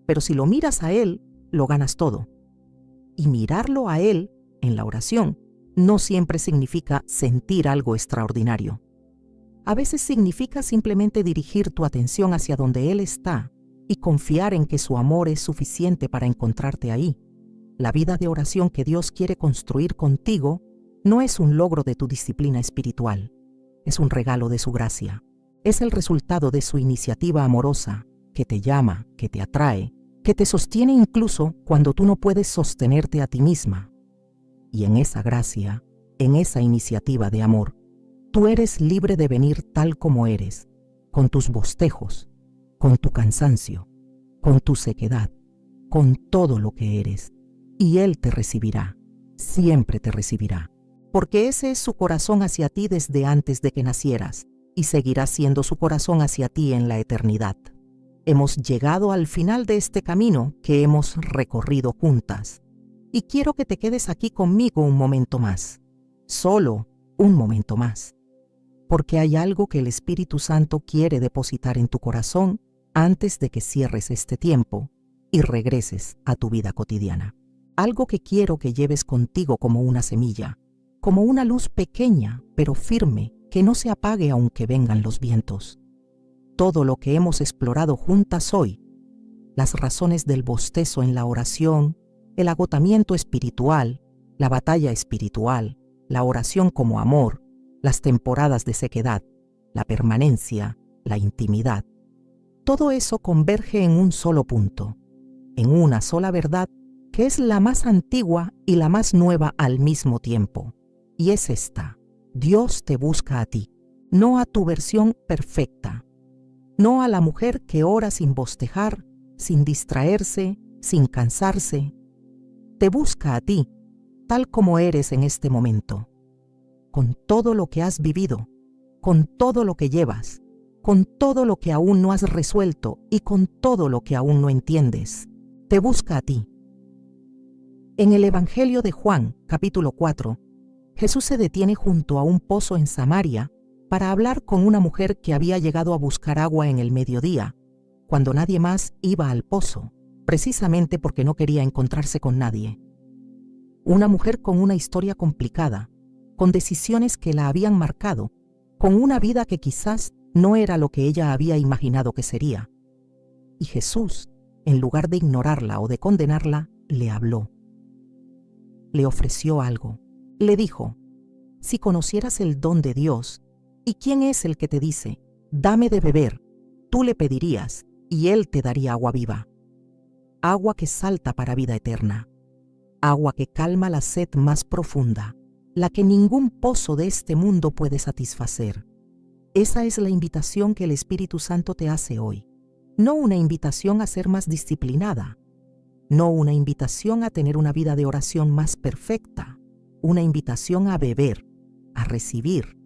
Pero si lo miras a Él, lo ganas todo. Y mirarlo a Él, en la oración, no siempre significa sentir algo extraordinario. A veces significa simplemente dirigir tu atención hacia donde Él está y confiar en que su amor es suficiente para encontrarte ahí. La vida de oración que Dios quiere construir contigo no es un logro de tu disciplina espiritual, es un regalo de su gracia. Es el resultado de su iniciativa amorosa, que te llama, que te atrae, que te sostiene incluso cuando tú no puedes sostenerte a ti misma. Y en esa gracia, en esa iniciativa de amor, tú eres libre de venir tal como eres, con tus bostejos, con tu cansancio, con tu sequedad, con todo lo que eres. Y Él te recibirá, siempre te recibirá. Porque ese es su corazón hacia ti desde antes de que nacieras, y seguirá siendo su corazón hacia ti en la eternidad. Hemos llegado al final de este camino que hemos recorrido juntas, y quiero que te quedes aquí conmigo un momento más, solo un momento más, porque hay algo que el Espíritu Santo quiere depositar en tu corazón antes de que cierres este tiempo y regreses a tu vida cotidiana. Algo que quiero que lleves contigo como una semilla, como una luz pequeña pero firme que no se apague aunque vengan los vientos. Todo lo que hemos explorado juntas hoy, las razones del bostezo en la oración, el agotamiento espiritual, la batalla espiritual, la oración como amor, las temporadas de sequedad, la permanencia, la intimidad. Todo eso converge en un solo punto, en una sola verdad que es la más antigua y la más nueva al mismo tiempo. Y es esta: Dios te busca a ti, no a tu versión perfecta, no a la mujer que ora sin bostejar, sin distraerse, sin cansarse. Te busca a ti, tal como eres en este momento, con todo lo que has vivido, con todo lo que llevas, con todo lo que aún no has resuelto y con todo lo que aún no entiendes. Te busca a ti. En el Evangelio de Juan, capítulo 4, Jesús se detiene junto a un pozo en Samaria para hablar con una mujer que había llegado a buscar agua en el mediodía, cuando nadie más iba al pozo, precisamente porque no quería encontrarse con nadie. Una mujer con una historia complicada, con decisiones que la habían marcado, con una vida que quizás no era lo que ella había imaginado que sería. Y Jesús, en lugar de ignorarla o de condenarla, le habló. Le ofreció algo. Le dijo: si conocieras el don de Dios, ¿y quién es el que te dice, dame de beber? Tú le pedirías, y Él te daría agua viva. Agua que salta para vida eterna. Agua que calma la sed más profunda, la que ningún pozo de este mundo puede satisfacer. Esa es la invitación que el Espíritu Santo te hace hoy. No una invitación a ser más disciplinada, no una invitación a tener una vida de oración más perfecta, una invitación a beber, a recibir,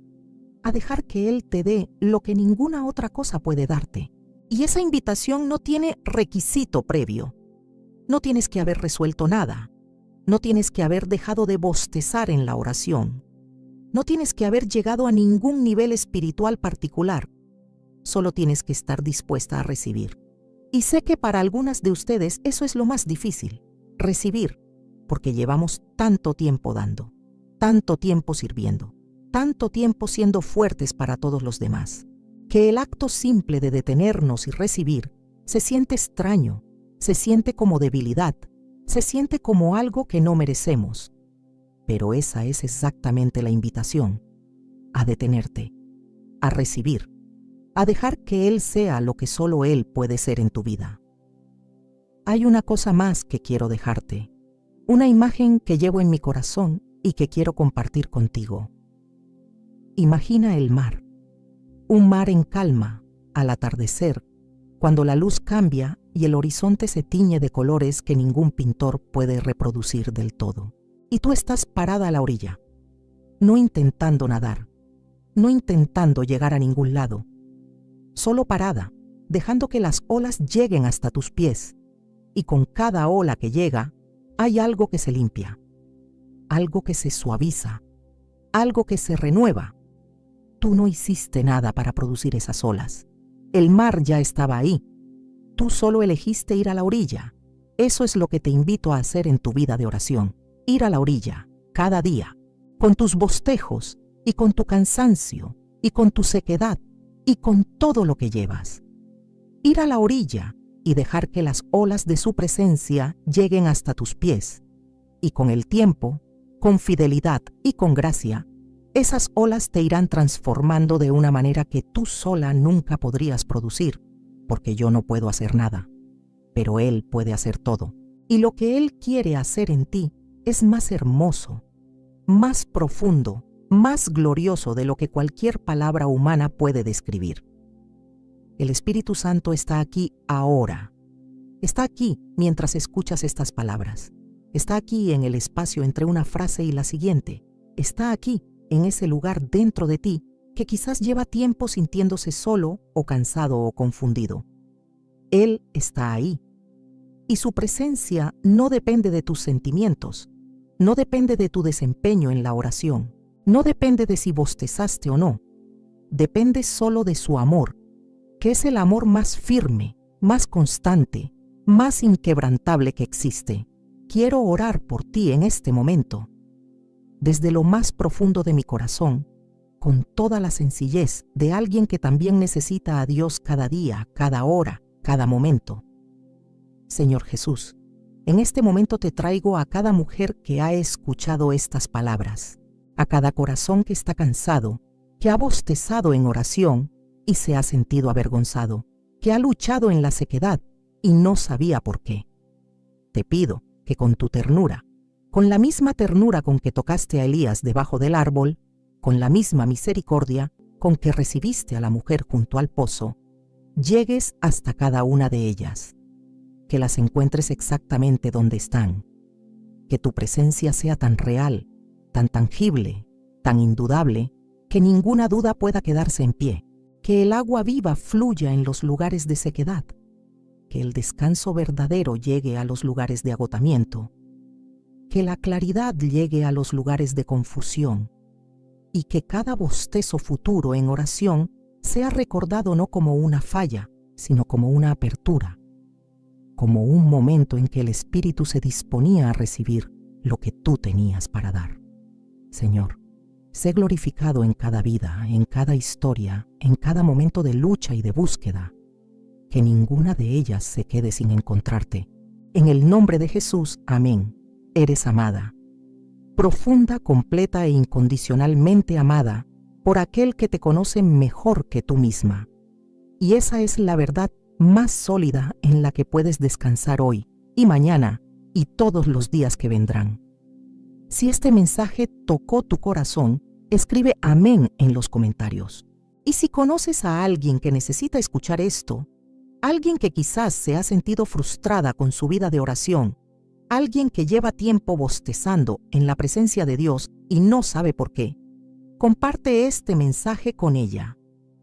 a dejar que Él te dé lo que ninguna otra cosa puede darte. Y esa invitación no tiene requisito previo. No tienes que haber resuelto nada. No tienes que haber dejado de bostezar en la oración. No tienes que haber llegado a ningún nivel espiritual particular. Solo tienes que estar dispuesta a recibir. Y sé que para algunas de ustedes eso es lo más difícil, recibir, porque llevamos tanto tiempo dando, tanto tiempo sirviendo, tanto tiempo siendo fuertes para todos los demás, que el acto simple de detenernos y recibir se siente extraño, se siente como debilidad, se siente como algo que no merecemos. Pero esa es exactamente la invitación, a detenerte, a recibir, a dejar que Él sea lo que solo Él puede ser en tu vida. Hay una cosa más que quiero dejarte, una imagen que llevo en mi corazón y que quiero compartir contigo. Imagina el mar, un mar en calma, al atardecer, cuando la luz cambia y el horizonte se tiñe de colores que ningún pintor puede reproducir del todo. Y tú estás parada a la orilla, no intentando nadar, no intentando llegar a ningún lado, solo parada, dejando que las olas lleguen hasta tus pies, y con cada ola que llega, hay algo que se limpia, algo que se suaviza, algo que se renueva. Tú no hiciste nada para producir esas olas. El mar ya estaba ahí. Tú solo elegiste ir a la orilla. Eso es lo que te invito a hacer en tu vida de oración. Ir a la orilla, cada día, con tus bostejos y con tu cansancio y con tu sequedad y con todo lo que llevas. Ir a la orilla y dejar que las olas de su presencia lleguen hasta tus pies. Y con el tiempo, con fidelidad y con gracia, esas olas te irán transformando de una manera que tú sola nunca podrías producir, porque yo no puedo hacer nada. Pero Él puede hacer todo. Y lo que Él quiere hacer en ti es más hermoso, más profundo, más glorioso de lo que cualquier palabra humana puede describir. El Espíritu Santo está aquí ahora. Está aquí mientras escuchas estas palabras. Está aquí en el espacio entre una frase y la siguiente. Está aquí, en ese lugar dentro de ti que quizás lleva tiempo sintiéndose solo o cansado o confundido. Él está ahí. Y su presencia no depende de tus sentimientos, no depende de tu desempeño en la oración, no depende de si bostezaste o no. Depende solo de su amor, que es el amor más firme, más constante, más inquebrantable que existe. Quiero orar por ti en este momento, desde lo más profundo de mi corazón, con toda la sencillez de alguien que también necesita a Dios cada día, cada hora, cada momento. Señor Jesús, en este momento te traigo a cada mujer que ha escuchado estas palabras, a cada corazón que está cansado, que ha bostezado en oración y se ha sentido avergonzado, que ha luchado en la sequedad y no sabía por qué. Te pido que con tu ternura, con la misma ternura con que tocaste a Elías debajo del árbol, con la misma misericordia con que recibiste a la mujer junto al pozo, llegues hasta cada una de ellas, que las encuentres exactamente donde están, que tu presencia sea tan real, tan tangible, tan indudable, que ninguna duda pueda quedarse en pie, que el agua viva fluya en los lugares de sequedad, que el descanso verdadero llegue a los lugares de agotamiento, que la claridad llegue a los lugares de confusión, y que cada bostezo futuro en oración sea recordado no como una falla, sino como una apertura, como un momento en que el Espíritu se disponía a recibir lo que tú tenías para dar. Señor, sé glorificado en cada vida, en cada historia, en cada momento de lucha y de búsqueda. Que ninguna de ellas se quede sin encontrarte. En el nombre de Jesús, amén. Eres amada, profunda, completa e incondicionalmente amada por aquel que te conoce mejor que tú misma. Y esa es la verdad más sólida en la que puedes descansar hoy y mañana y todos los días que vendrán. Si este mensaje tocó tu corazón, escribe amén en los comentarios. Y si conoces a alguien que necesita escuchar esto, alguien que quizás se ha sentido frustrada con su vida de oración, alguien que lleva tiempo bostezando en la presencia de Dios y no sabe por qué, comparte este mensaje con ella,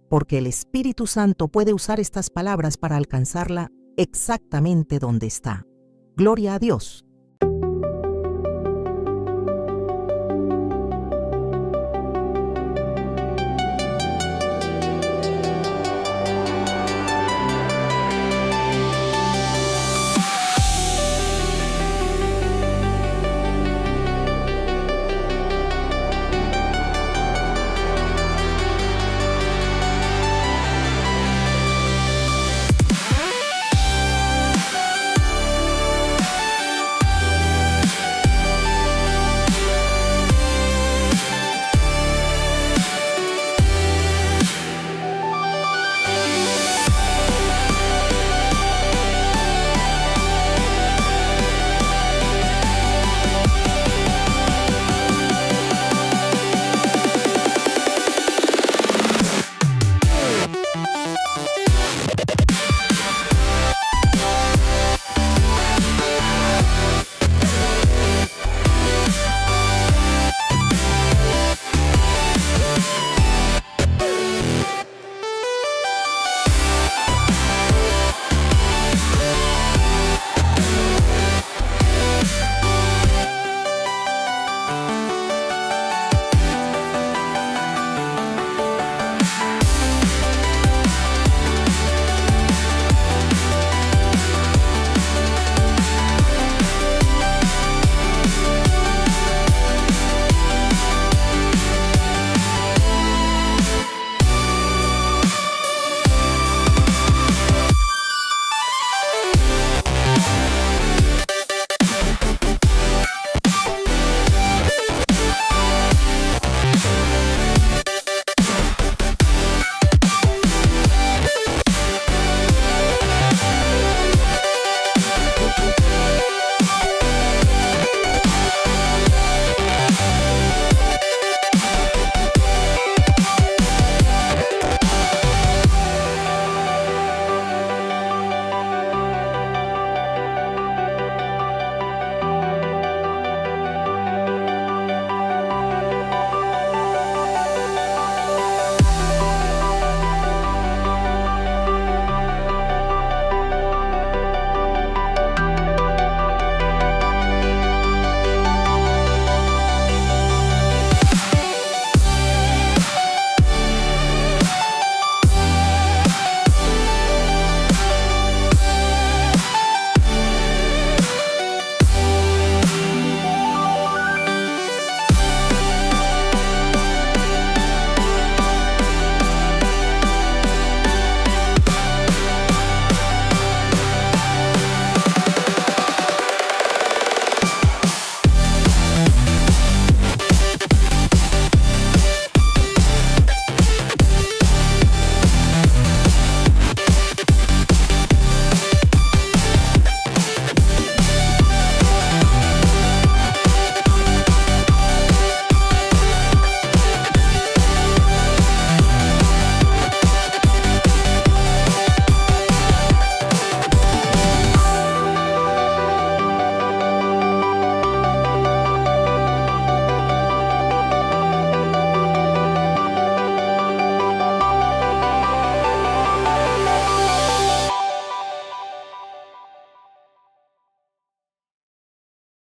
porque el Espíritu Santo puede usar estas palabras para alcanzarla exactamente donde está. Gloria a Dios.